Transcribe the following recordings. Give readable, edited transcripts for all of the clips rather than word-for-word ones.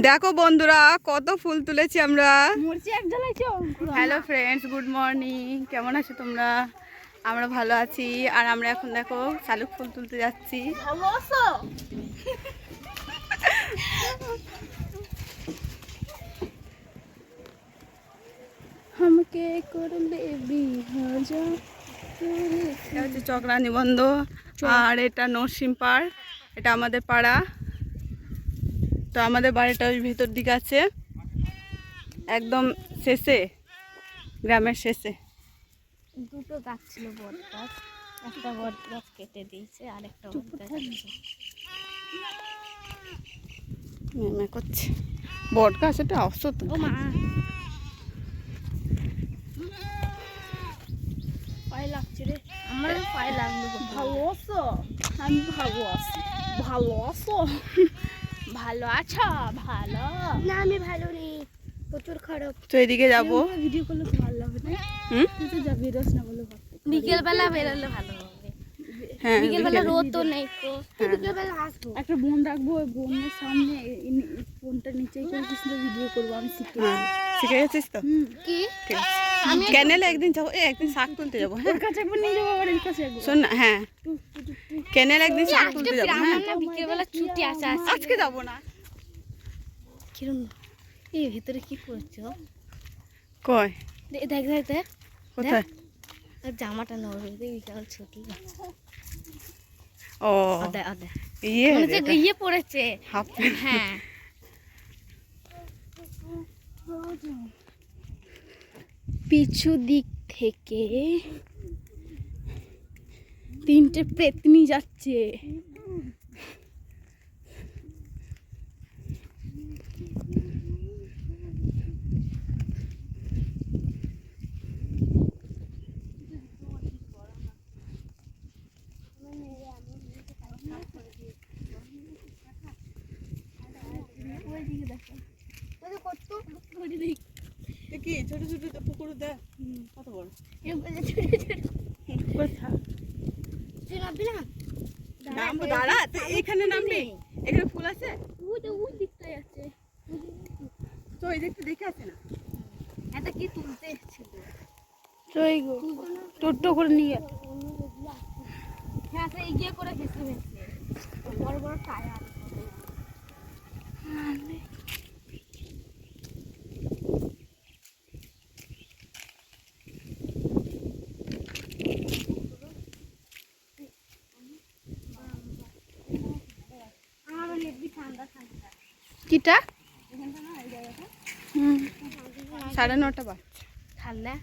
দেখো বন্ধুরা কত ফুল তুলেছি আমরা। Hello friends, good morning. কেমন আছো তোমরা? আমরা ভালো আছি। আর আমরা এখন দেখো শালুক ফুল তুলতে যাচ্ছি। ভালো আছো? हमके করলে বিহাজা। এটা হচ্ছে চকরা নিবন্ধ আর এটা নরসিম পাড়। এটা আমাদের পাড়া। তো আমাদের বাড়িটা ওই ভেতর দিকে আছে, একদম শেষে, গ্রামের শেষে। দুটো গাছ ছিল, বট গাছ। একটা বট গাছ কেটে দিয়েছে, আর একটা বট গাছ আছে। মেমে করছে বট গাছ, এটা অসত। ও মা, পায়ে লাগছে রে। আমার পায়ে লাগলো। ভালো আছো? আমি ভালো আছি। ভালো আছো? ভালো আছো? ভালো না, আমি ভালো নেই, প্রচুর খারাপ। তো এদিকে যাবো। ভিডিও করলে তো ভালো হবে না? তুই তো যাবি, রোজ না বলে বিকেল বেলা বেরোলে ভালো হবে। হ্যাঁ, বিকেল বেলা রোদ তো নেই, তো বিকেল বেলা আসবো। একটা বোন রাখবো, ওই বোনের সামনে ফোনটা নিচেই করে ভিডিও করবো। আমি শিখে গেছিস তো? কি ঠিক আছে। ক্যানেলে একদিন যাবো, একদিন শাক তুলতে যাবো। হ্যাঁ, ওর কাছে একবার নিয়ে যাবো, আবার এর কাছে একবার। শোন না, হ্যাঁ ক্যানেলে একদিন শাক তুলতে যাবো। হ্যাঁ, বিকেল বেলা ছুটি আছে। আজকে যাবো না। কিরম এই ভিতরে কি করছো? কই? দেখ দেখ দেখ কোথায়? জামাটা নড়বে, বিকেল ছুটি। ও আদে আদে ইয়ে ইয়ে পড়েছে। হাফ। হ্যাঁ, পিছু দিক থেকে তিনটে পেতনি যাচ্ছে। কি ছোট ছোট পুকুর দেখ কত বড়। নামবো, দাঁড়া। এইখানে নামবি? এখানে ফুল আছে তো, এই দেখতে দেখে আছে না? এটা কি তুলতে ছিল? টোটো করে নিয়ে হ্যাঁ, সেই ইয়ে করে ভেসে ভেসে বড় বড় টায়ার। কিটা? 9:30 বাজছে। ঠান্ডা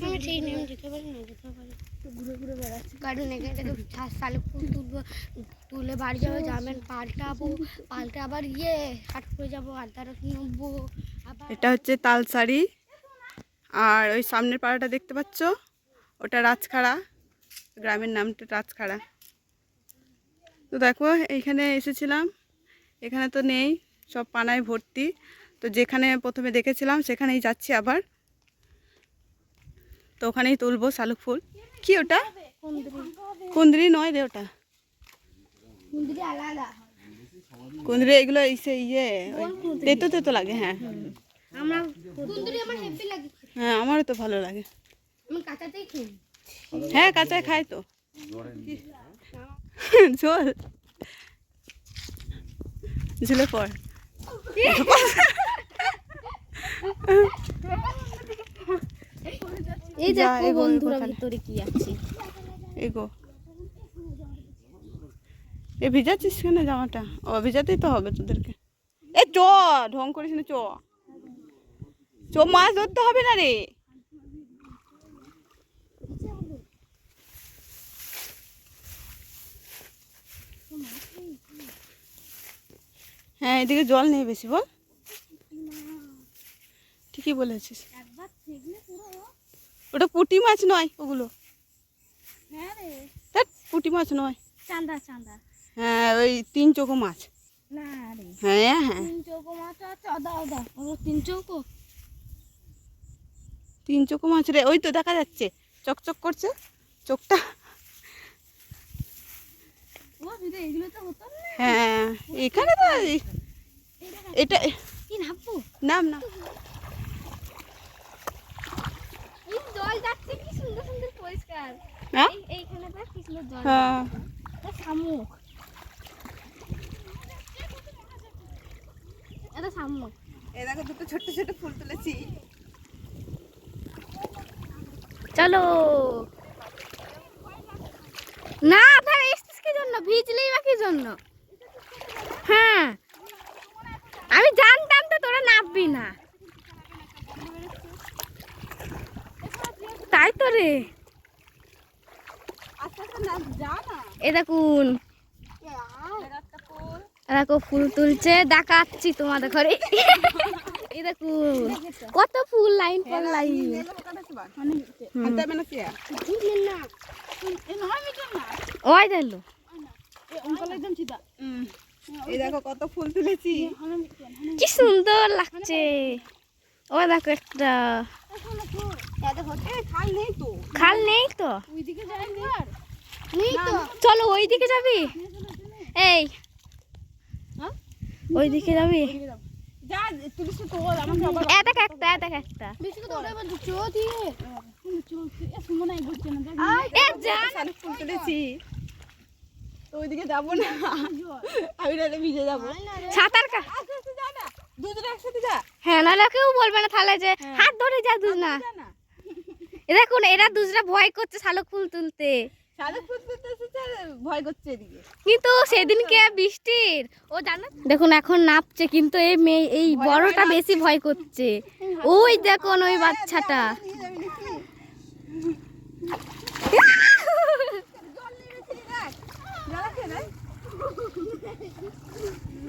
আমি সেই নেম যেতে পারি না, যেতে পারি তো ঘুরে ঘুরে বেড়াচ্ছি। কারণ এখান থেকে শালুক ফুল তুলবো, তুলে বাড়ি যাবো, যাবেন পাল্টাবো, পাল্টে আবার ইয়ে হাট করে যাবো, আদা রসুন নেবো। এটা হচ্ছে তালসারি। আর ওই সামনের পাড়াটা দেখতে পাচ্ছ, ওটা রাজখাড়া। গ্রামের নামটা রাজখাড়া। তো দেখো এইখানে এসেছিলাম, এখানে তো নেই, সব পানায় ভর্তি। তো যেখানে প্রথমে দেখেছিলাম সেখানেই যাচ্ছি আবার। তো ওখানেই তুলবো শালুক ফুল। কি ওটা? কুন্দ্রি নয় রে, ওটা কুন্দ্রি আলাদা। কুন্দ্রি এগুলো ইয়ে তেতো তেতো লাগে। হ্যাঁ, আমার কুন্দ্রি আমার হেভি লাগে। হ্যাঁ আমারও তো ভালো লাগে। আমি কাঁচাতেই খাই। হ্যাঁ কাঁচায় খাই তো। ঝোল ঝুলে পড়। এই দেখো বন্ধুরা, ভিতরে কি আছে? এগো, এ ভিজাচ্ছিস কেন জামাটা? ও ভিজাতেই তো হবে তোদেরকে। এ চ, ঢং করিস না, চ চ, মাছ ধরতে হবে না রে। হ্যাঁ এদিকে জল নেই বেশি, বল। ঠিকই বলেছিস। ওটা পুঁটি মাছ নয়, ওগুলো পুঁটি মাছ নয়। চান্দা চান্দা। হ্যাঁ ওই 3 চৌকো মাছ। না রে, হ্যাঁ হ্যাঁ 3 চৌকো মাছ আছে। আদা আদা, ও 3 চৌকো। 3 চৌকো মাছ রে, ওই তো দেখা যাচ্ছে, চকচক করছে চোখটা। ও দিদি, এগুলো তো হতো না। হ্যাঁ এখানে তো এটা কি নামবো? নাম না এই জল যাচ্ছে কি সুন্দর সুন্দর পরিষ্কার। হ্যাঁ এইখানে দেখ কি সুন্দর জল। হ্যাঁ শামুক, এটা শামুক। এই দেখো দুটো ছোট ছোট ফুল তুলেছি। চলো। না আপনারা এসছিস কি জন্য? ভিজলেই বা কি জন্য? হ্যাঁ আমি জানতাম তো তোরা নামবি না, তাই তো রে। এ দেখুন, দেখো ফুল তুলছে, দেখাচ্ছি তোমাদের ঘরে। এই দেখুন কত ফুল লাইন পর লাইন। ওই দেখলো, এই দেখো কত ফুল তুলেছি। কি সুন্দর লাগছে। ও দেখো একটা খাল নেই তো। খাল নেই তো, চলো ওইদিকে যাবি। এই ওইদিকে যাবি। যা তুলিস তো আমাকে আবার এ দেখ একটা, এ দেখ একটা। এ যা শালুক ফুল তুলেছি। তো ওইদিকে যাবো না, আমি নাহলে ভিজে যাবো। সাঁতার কা যা না, দুজনে একসাথে যা। হ্যাঁ, নাহলে কেউ বলবে না তাহলে যে হাত ধরে যা দুজ না। এ দেখুন এরা দুজরা ভয় করছে শালুক ফুল তুলতে, শালুক ফুল তুলতে এসেছে, ভয় করছে এদিকে। কিন্তু সেদিনকে বৃষ্টির ও জানো। দেখুন এখন নাপছে, কিন্তু এই মেয়ে এই বড়টা বেশি ভয় করছে। ওই দেখুন ওই বাচ্চাটা। নিয়ে যাবি নাকি?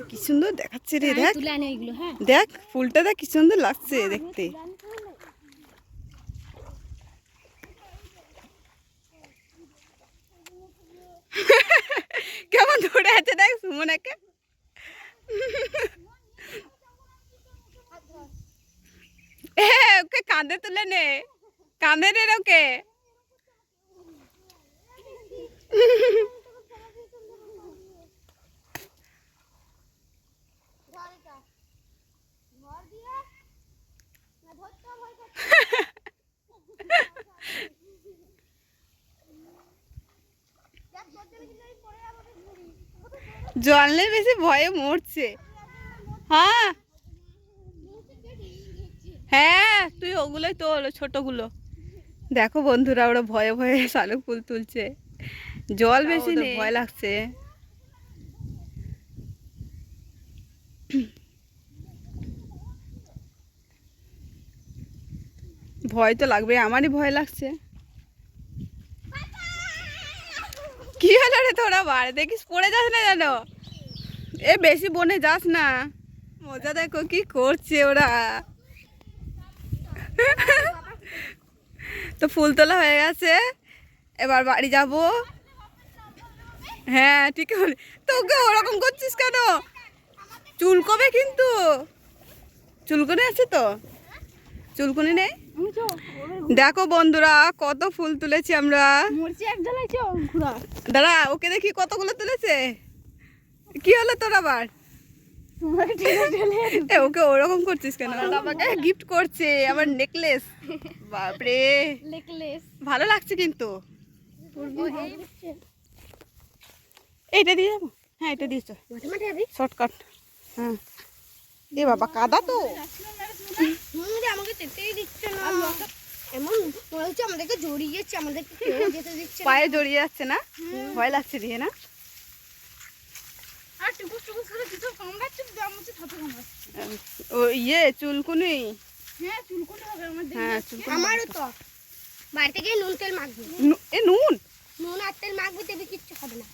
কি সুন্দর দেখাচ্ছে রে, দেখ তুলে আনে ওইগুলো। হ্যাঁ দেখ ফুলটা দেখ কি সুন্দর লাগছে দেখতে। কেমন ধরে আছে দেখ সুমনাকে। ওকে কাঁধে তুলে নে, কাঁধে নে ওকে। জল নেই বেশি ভয়ে মরছে। হ্যাঁ হ্যাঁ তুই ওগুলোই তোল, ছোটগুলো। দেখো বন্ধুরা ওরা ভয়ে ভয়ে শালুক ফুল তুলছে, জল বেশি নেই, ভয় লাগছে। ভয় তো লাগবে, আমারই ভয় লাগছে। কি হলো রে তোরা বার দেখিস পড়ে যাস না জানো। এ বেশি বনে যাস না, মজা দেখো কি করছে ওরা। তো ফুল তোলা হয়ে গেছে, এবার বাড়ি যাব। হ্যাঁ ঠিক আছে, তোকে ওরকম করছিস কেন? চুলকবে কিন্তু, চুলকনি আছে তো, চুলকনি নেই। দেখো বন্ধুরা কত ফুল তুলেছি আমরা। দাঁড়া ওকে দেখি কতগুলো তুলেছে। কি হলো তোর আবার? ওকে ওরকম করছিস কেন? আমাকে গিফট করছে আবার নেকলেস। বাপরে নেকলেস ভালো লাগছে কিন্তু। এইটা দিয়ে যাবো। হ্যাঁ এটা দিয়েছ শর্টকাট। হ্যাঁ এ বাবা কাদা তো। আমাকে যেতেই দিচ্ছে না, এমন মনে হচ্ছে আমাদেরকে জড়িয়েছে, আমাদেরকে কেউ যেতে দিচ্ছে না। পায়ে জড়িয়ে যাচ্ছে না, ভয় লাগছে দিয়ে না। আর টুকুস টুকুস করে কিছু কামড়াচ্ছে, জামুছে থাতে কামড়াচ্ছে। ও ইয়ে চুলকুনি। হ্যাঁ চুলকুনি হবে আমাদের। হ্যাঁ চুলকুনি। আমারও তো বাড়িতে গিয়ে নুন তেল মাখবো। এ নুন নুন আর তেল মাখবো, তেবে কিচ্ছু হবে না।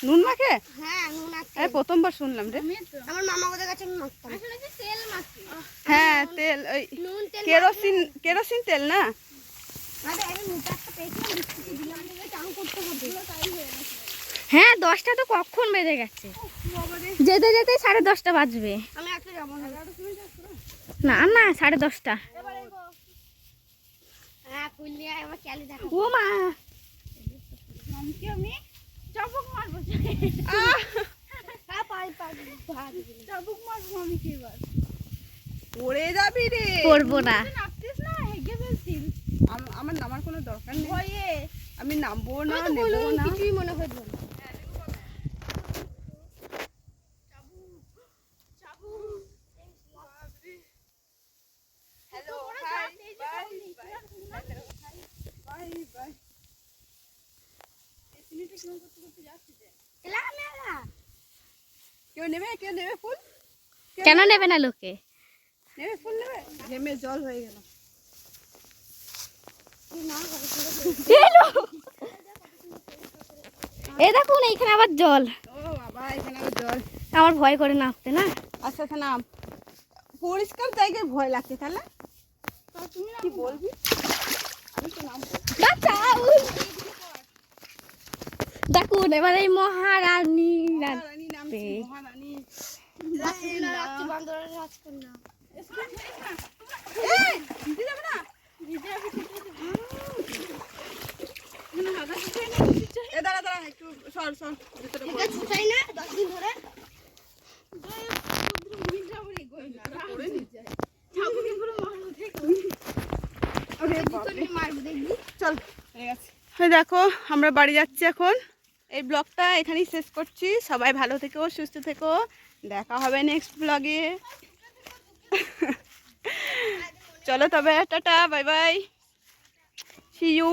নুন মাখে? হ্যাঁ নুন আর এই তেল। প্রথমবার শুনলাম রে। আমার মামা ওদের কাছে আমি মাখতাম। আসলে যে তেল মাখি। হ্যাঁ তেল ওই নুন তেল কেরোসিন, কেরোসিন তেল না। আরে আমি মুটা একটা পেয়েছিলাম, বিস্কুট দিলাম, দিয়ে চান করতে হবে। হ্যাঁ 10টা তো কখন বেজে গেছে, যেতে যেতে 10:30 বাজবে। আমি আজকে যাবো না। না না 10:30। হ্যাঁ ফুল নিয়ে আমার ক্যালি দেখো। ও মা আমি চপক মারবো। হ্যাঁ পাই চাবুক মারবো আমি কি এবার পড়ে যাবি রে। পড়বো না নামতিস না, হেগে ফেলছিস। আমার নামার কোনো দরকার নেই, ভয়ে আমি নামবো না, নেবো না। কিছুই মনে হয় না। Hello, hi, bye, bye, hello, hi, bye, bye. এই সিনেটা কেমন করতে করতে যাচ্ছি যে। কেউ নেবে ফুল? কেন নেবে না লোকে? নেবে ফুল নেবে? ঘেমে জল হয়ে গেল। এই দেখুন এইখানে আবার জল। ও বাবা, এখানে আবার জল। আমার ভয় করে নামতে না। আচ্ছা আচ্ছা, নাম। পরিষ্কার জায়গায় ভয় লাগছে তাহলে তুমি কি বলবি? আমি তো নাম দেখুন এবার এই মহারানী রানী নামছি, মহারানী। এই, ভিজে যাবে না? এ দাঁড়া দাঁড়া, একটু সর সর, ভিতরে পড়ে। চল, হয়ে গেছে। দেখো আমরা বাড়ি যাচ্ছি এখন। এই ব্লগটা এখানেই শেষ করছি। সবাই ভালো থেকো, সুস্থ থেকো। দেখা হবে নেক্সট ব্লগে। চলো তবে, tata, bye bye, see you.